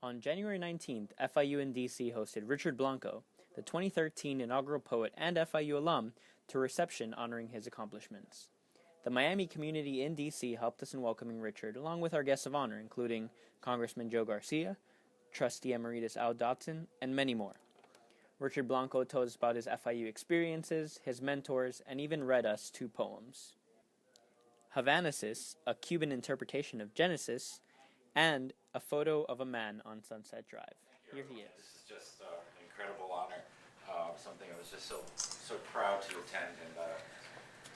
On January 19th, FIU in DC hosted Richard Blanco, the 2013 inaugural poet and FIU alum, to a reception honoring his accomplishments. The Miami community in DC helped us in welcoming Richard, along with our guests of honor, including Congressman Joe Garcia, Trustee Emeritus Al Dotson, and many more. Richard Blanco told us about his FIU experiences, his mentors, and even read us 2 poems. Havanasis, a Cuban interpretation of Genesis, and a photo of a man on Sunset Drive. Here he is. This is just an incredible honor, something I was just so proud to attend, and I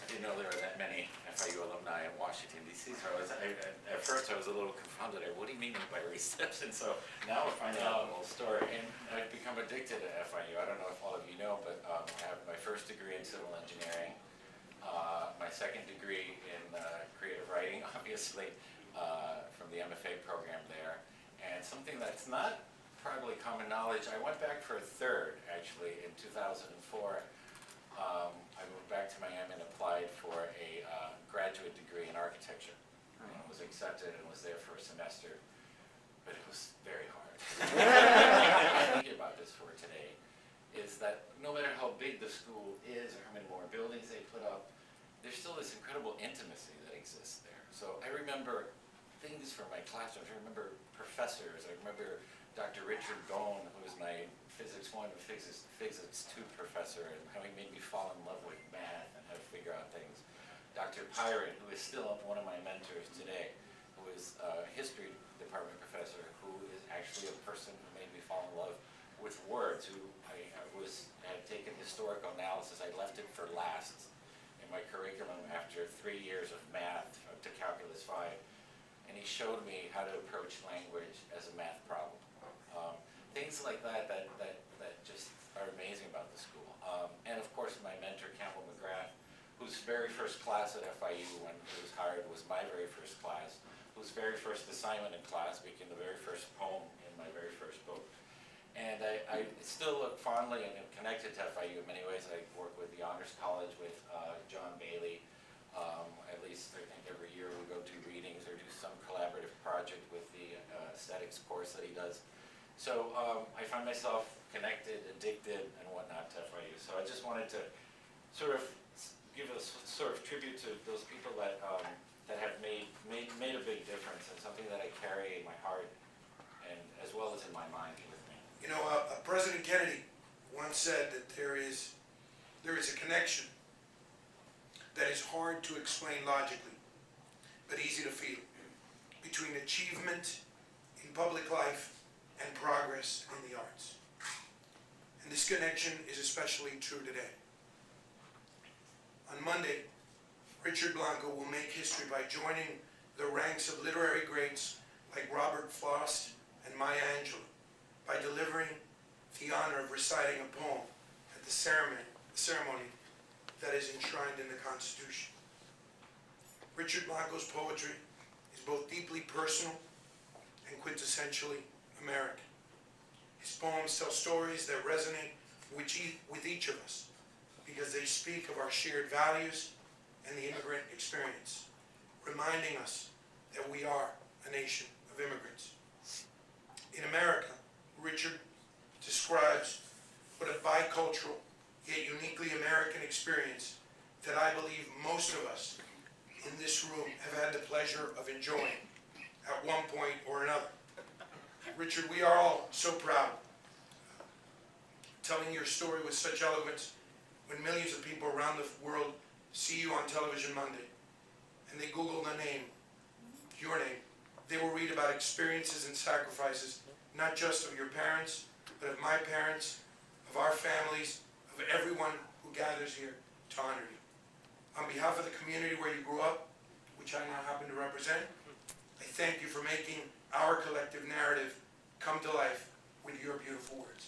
didn't know there were that many FIU alumni in Washington, D.C., so at first I was a little confounded. What do you mean by reception? So now we're finding out the whole story, and I've become addicted to FIU. I don't know if all of you know, but I have my first degree in civil engineering, my second degree in creative writing, obviously, from the MFA program there, and something that's not probably common knowledge, I went back for a third, actually, in 2004. I moved back to Miami and applied for a graduate degree in architecture. And was accepted and was there for a semester, but it was very hard. Thinking about this for today is that no matter how big the school is or how many more buildings they put up, there's still this incredible intimacy that exists there. So I remember things from my classrooms. I remember professors. I remember Dr. Richard Bone, who was my Physics 1 and Physics 2 professor, and how he made me fall in love with math and how to figure out things. Dr. Pyron, who is still one of my mentors today, who is a history department professor, who is actually a person who made me fall in love with words, who had taken historical analysis. I left it for last in my curriculum after 3 years of math up to Calculus 5. And he showed me how to approach language as a math problem. Things like that just are amazing about the school. And of course, my mentor, Campbell McGrath, whose very first class at FIU when he was hired was my very first class, whose very first assignment in class became the very first poem in my very first book. And I still look fondly and connected to FIU in many ways. I work with the Honors College with John Bailey. At least I think every year we go do readings or do some collaborative project with the aesthetics course that he does. So I find myself connected, addicted, and whatnot to FIU. So I just wanted to sort of give a sort of tribute to those people that have made a big difference, and something that I carry in my heart and as well as in my mind with me. You know, President Kennedy once said that there is a connection that is hard to explain logically, but easy to feel, between achievement in public life and progress in the arts. And this connection is especially true today. On Monday, Richard Blanco will make history by joining the ranks of literary greats like Robert Frost and Maya Angelou by delivering the honor of reciting a poem at the ceremony that is enshrined in the Constitution. Richard Blanco's poetry is both deeply personal and quintessentially American. His poems tell stories that resonate with each of us because they speak of our shared values and the immigrant experience, reminding us that we are a nation of immigrants. In America, Richard describes what a bicultural yet uniquely American experience that I believe most of us in this room have had the pleasure of enjoying at one point or another. Richard, we are all so proud, telling your story with such eloquence when millions of people around the world see you on television Monday and they Google the name, your name. They will read about experiences and sacrifices, not just of your parents, but of my parents, of our families, of everyone who gathers here to honor you. On behalf of the community where you grew up, which I now happen to represent, I thank you for making our collective narrative come to life with your beautiful words.